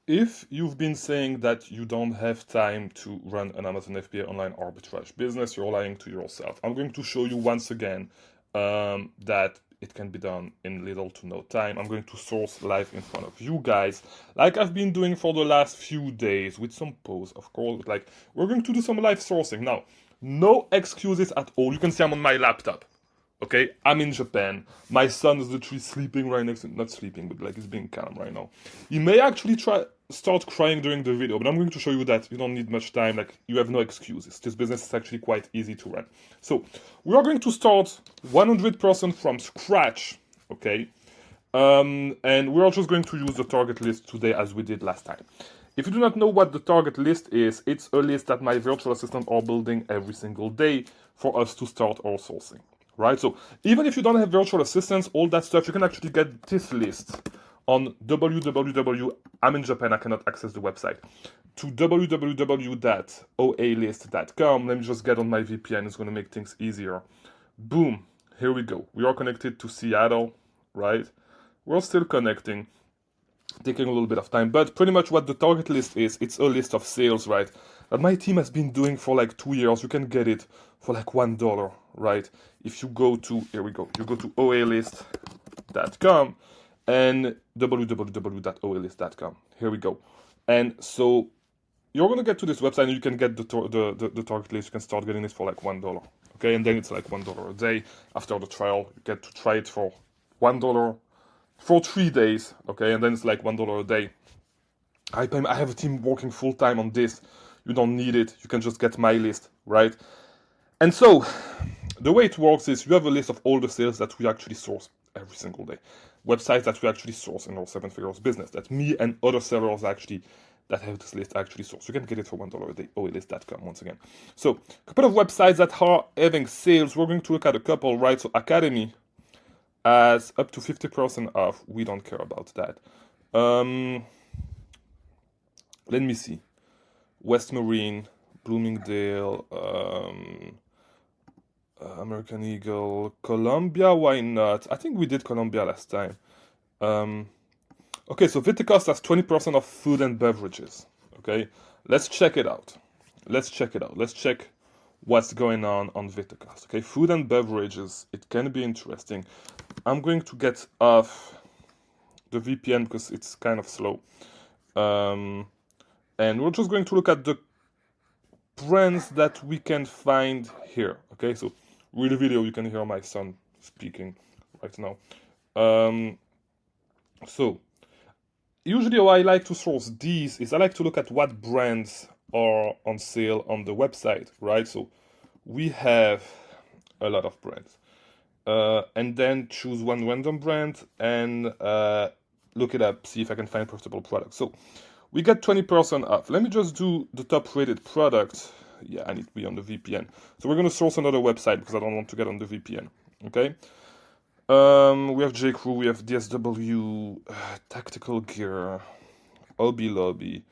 If you've been saying that you don't have time to run an Amazon FBA online arbitrage business, you're lying to yourself. I'm going to show you once again that it can be done in little to no time. I'm going to source live in front of you guys, like I've been doing for the last few days with some posts, of course. Like, we're going to do some live sourcing. Now, no excuses at all. You can see I'm on my laptop. Okay, I'm in Japan. My son is literally sleeping right next to, not sleeping, but like he's being calm right now. He may actually start crying during the video, but I'm going to show you that you don't need much time. Like, you have no excuses. This business is actually quite easy to run. So we are going to start 100% from scratch. Okay, and we're just going to use the target list today as we did last time. If you do not know what the target list is, it's a list that my virtual assistant are building every single day for us to start our sourcing. Right? So even if you don't have virtual assistants, all that stuff, you can actually get this list on www. I'm in Japan, I cannot access the website. To www.oalist.com. Let me just get on my VPN, it's going to make things easier. Boom, here we go. We are connected to Seattle, right? We're still connecting, taking a little bit of time, but pretty much what the target list is, it's a list of sales, right? That my team has been doing for like 2 years. You can get it for like $1, right? If you go to, here we go, you go to oalist.com and www.oalist.com. Here we go. And so you're going to get to this website and you can get the target list. You can start getting it for like $1. Okay, and then it's like $1 a day. After the trial, you get to try it for $1 for 3 days, okay, and then it's like $1 a day. I have a team working full time on this. You don't need it. You can just get my list, right? And so the way it works is you have a list of all the sales that we actually source every single day, websites that we actually source in our 7 figures business, that me and other sellers actually that have this list actually source. You can get it for $1 a day, oalist.com once again. So a couple of websites that are having sales, we're going to look at a couple, right? So Academy as up to 50% off. We don't care about that. Let me see. West Marine, Bloomingdale, American Eagle, Columbia. Why not? I think we did Columbia last time. Okay, so Vitacost has 20% off food and beverages. Okay, let's check it out. Let's check it out. Let's check what's going on Vitacost. Okay, food and beverages. It can be interesting. I'm going to get off the VPN because it's kind of slow. And we're just going to look at the brands that we can find here. Okay, so with the video, you can hear my son speaking right now. So usually how I like to source these is I like to look at what brands are on sale on the website, right? So we have a lot of brands. And then choose one random brand and look it up, see if I can find profitable products. So we get 20% off. Let me just do the top rated product. Yeah, I need to be on the VPN. So we're going to source another website because I don't want to get on the VPN. Okay. We have J.Crew, we have DSW, Tactical Gear, Hobby Lobby.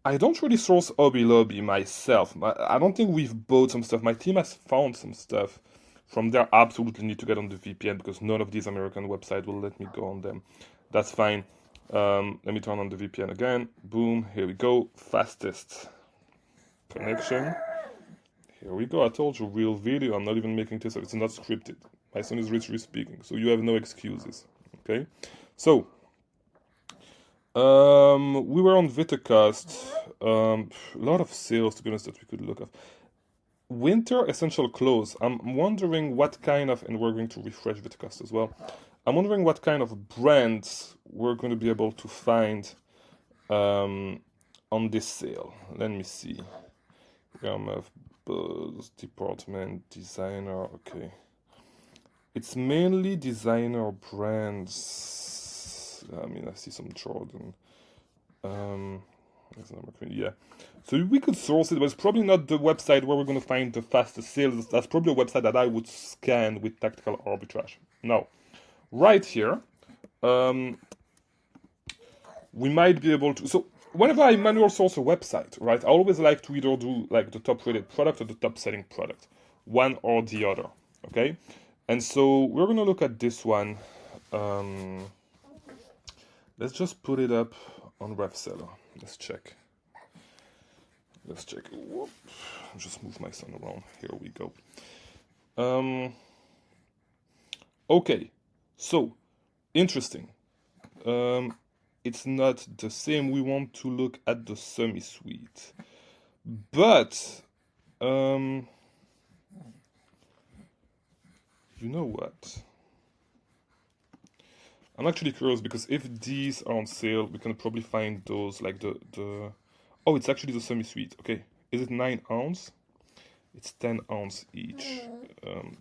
I don't really source Hobby Lobby myself. I don't think we've bought some stuff. My team has found some stuff from there. Absolutely need to get on the VPN because none of these American websites will let me go on them. That's fine. Let me turn on the VPN again. Boom, here we go. Fastest connection. Here we go. I told you, real video. I'm not even making this up. It's not scripted. My son is literally speaking, so you have no excuses. Okay? So, we were on Vitacost. A lot of sales, to be honest, that we could look at. Winter essential clothes. I'm wondering what kind of, and we're going to refresh Vitacost as well. I'm wondering what kind of brands we're going to be able to find on this sale. Let me see. Buzz, department, designer, okay. It's mainly designer brands. I mean, I see some Jordan. Yeah. So we could source it, but it's probably not the website where we're going to find the fastest sales. That's probably a website that I would scan with tactical arbitrage. Now, right here, we might be able to. So whenever I manual source a website, right, I always like to either do like the top rated product or the top selling product, one or the other. Okay, and so we're gonna look at this one. Let's just put it up on Rev Seller. Let's check. Let's check. Whoop. Just move my son around. Here we go. Okay, so interesting. It's not the same. We want to look at the semi-suite, but you know what? I'm actually curious because if these are on sale, we can probably find those like the. Oh, it's actually the semi-suite. Okay, is it 9 ounce? It's 10 ounce each.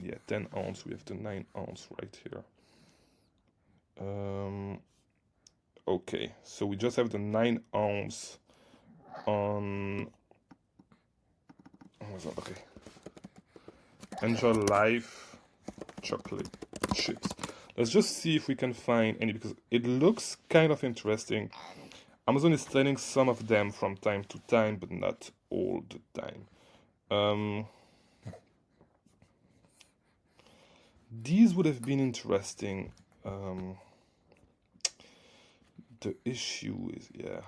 Yeah, 10 ounce. We have the 9 ounce right here. Okay, so we just have the 9 ounce on Amazon. Okay, Enjoy Life chocolate chips. Let's just see if we can find any because it looks kind of interesting. Amazon is selling some of them from time to time, but not all the time. These would have been interesting. The issue is, yeah.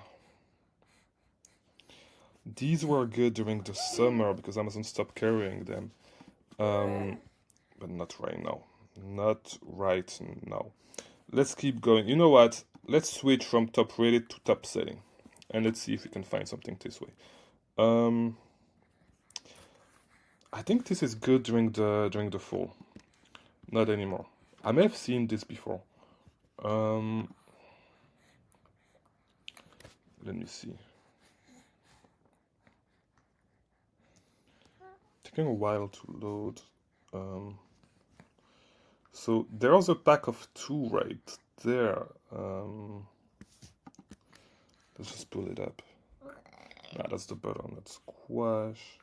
These were good during the summer because Amazon stopped carrying them. But not right now. Not right now. Let's keep going. You know what? Let's switch from top rated to top selling. And let's see if we can find something this way. I think this is good during the fall. Not anymore. I may have seen this before. Let me see. Taking a while to load. So there's a pack of 2 right there. Let's just pull it up. Nah, that's the butternut squash.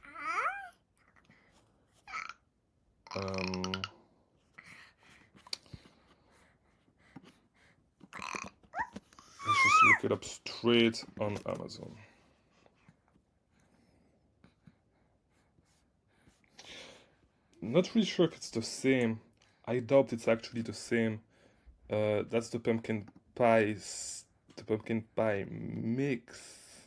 Let's just look it up straight on Amazon. Not really sure if it's the same. I doubt it's actually the same. That's the pumpkin pie mix.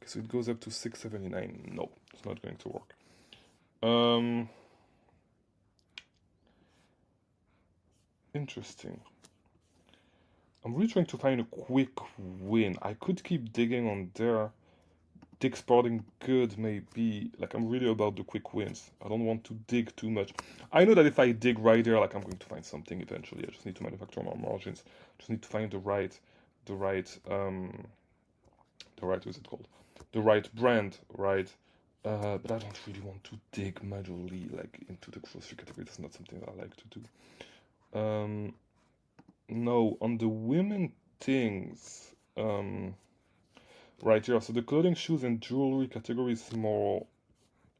So it goes up to $6.79. No, it's not going to work. Interesting. I'm really trying to find a quick win. I could keep digging on there. Dig Sporting Goods maybe. Like, I'm really about the quick wins. I don't want to dig too much. I know that if I dig right there, like, I'm going to find something eventually. I just need to manufacture more margins. Just need to find the right, what's it called? The right brand, right? But I don't really want to dig majorly, like, into the grocery category. That's not something I like to do. No, on the women things, right here. So the clothing, shoes, and jewelry category is more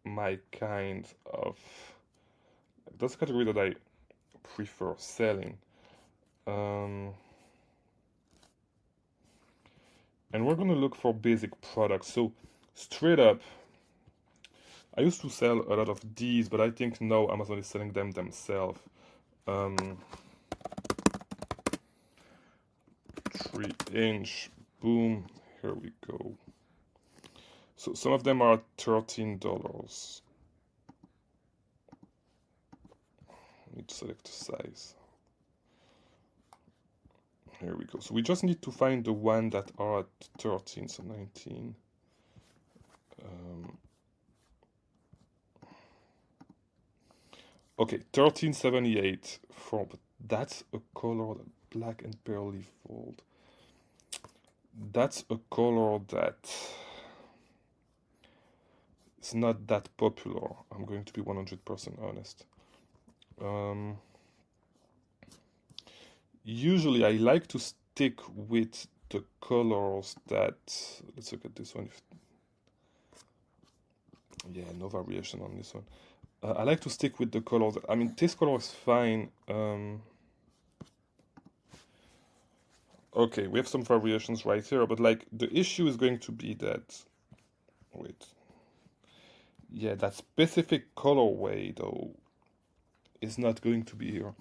my kind of. That's a category that I prefer selling. And we're gonna look for basic products. So straight up, I used to sell a lot of these, but I think now Amazon is selling them themselves. 3-inch, boom, here we go. So some of them are $13. I need to select the size. Here we go. So we just need to find the one that are at 13, so 19. Okay, 13.78 for, but that's a color that black and pearly fold. That's a color that is not that popular. I'm going to be 100% honest. Usually I like to stick with the colors that, let's look at this one. Yeah, no variation on this one. I like to stick with the colors. I mean, this color is fine. Okay, we have some variations right here, but like the issue is going to be that, wait. Yeah, that specific colorway though is not going to be here.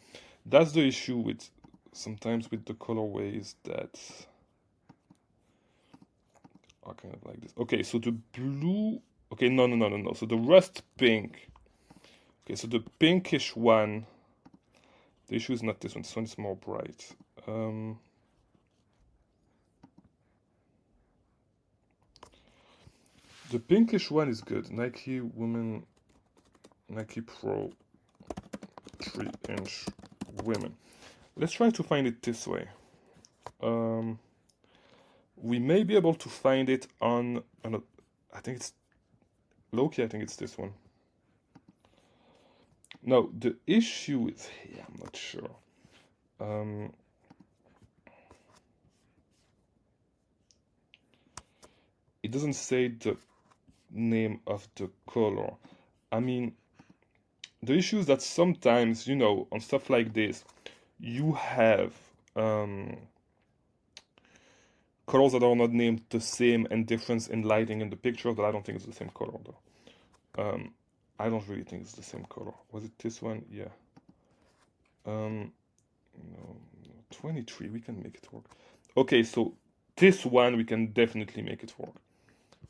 That's the issue with sometimes with the colorways that are kind of like this. Okay, so the blue. Okay, no. So the rust pink. Okay, so the pinkish one. The issue is not this one. This one is more bright. The pinkish one is good. Nike Women, Nike Pro 3-inch women. Let's try to find it this way. We may be able to find it on I think it's low-key, I think it's this one. No, the issue is here, I'm not sure. It doesn't say the name of the color. I mean, the issue is that sometimes, you know, on stuff like this, you have colors that are not named the same and difference in lighting in the picture, but I don't think it's the same color though. I don't really think it's the same color. Was it this one? Yeah. No, 23, we can make it work. Okay, so this one we can definitely make it work.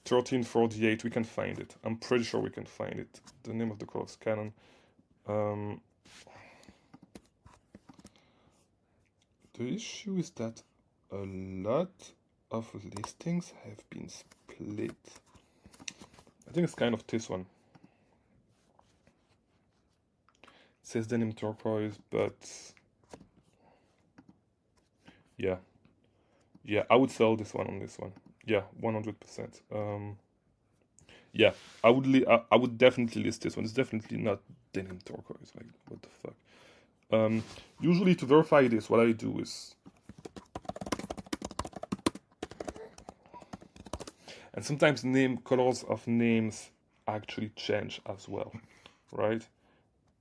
1348, we can find it. I'm pretty sure we can find it. The name of the color is Canon. The issue is that a lot of listings have been split. I think it's kind of this one. It says denim turquoise, but yeah, I would sell this one on this one. Yeah, 100%. Yeah, I would definitely list this one. It's definitely not denim turquoise. Like, what the fuck? Usually to verify this, what I do is, and sometimes colors of names actually change as well, right?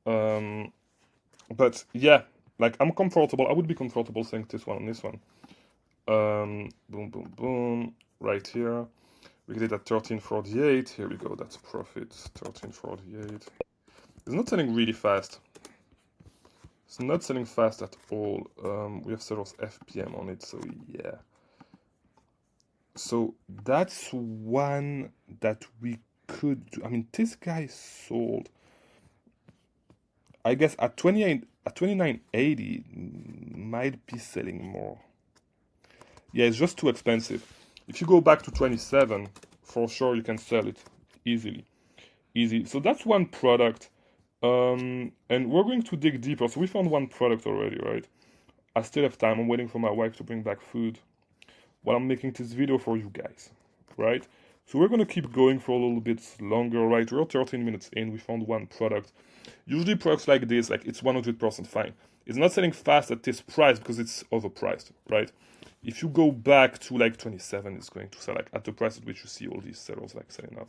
But yeah, like I'm comfortable. I would be comfortable saying this one on this one. Boom, boom, boom. Right here. We get it at 1348. Here we go. That's profit. 1348. It's not selling really fast. It's not selling fast at all. We have several FBM on it, so yeah. So that's one that we could do. I mean, this guy sold, I guess, at 2980 might be selling more. Yeah, it's just too expensive. If you go back to 27, for sure you can sell it easily. Easy. So that's one product. And we're going to dig deeper. So we found one product already, right? I still have time. I'm waiting for my wife to bring back food while I'm making this video for you guys, right? So we're gonna keep going for a little bit longer, right? We're 13 minutes in. We found one product. Usually products like this, like it's 100% fine. It's not selling fast at this price because it's overpriced, right? If you go back to like 27, it's going to sell like at the price at which you see all these sellers like selling out.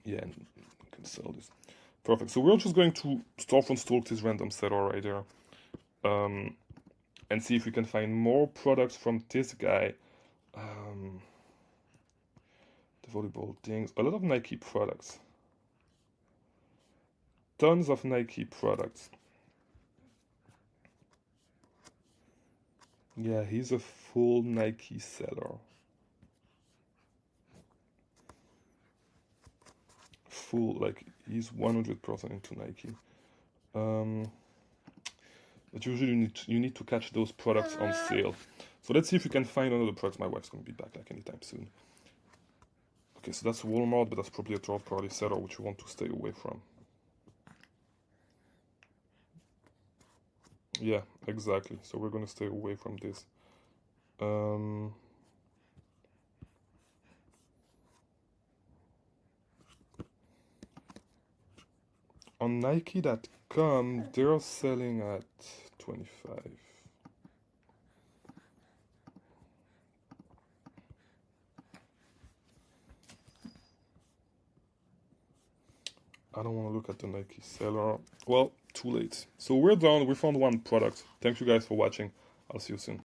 Yeah, and you can sell this. Perfect. So we're just going to storefront stalk this random seller right there, and see if we can find more products from this guy. The volleyball things, a lot of Nike products, tons of Nike products. Yeah, he's a full Nike seller. Full, like, he's 100% into Nike. But usually you need to catch those products on sale. So let's see if we can find another product. My wife's going to be back like anytime soon. Okay, so that's Walmart, but that's probably a third-party seller which you want to stay away from. Yeah, exactly. So we're going to stay away from this. On Nike.com, they're selling at 25. I don't want to look at the Nike seller. Well, too late. So we're done. We found one product. Thank you guys for watching. I'll see you soon.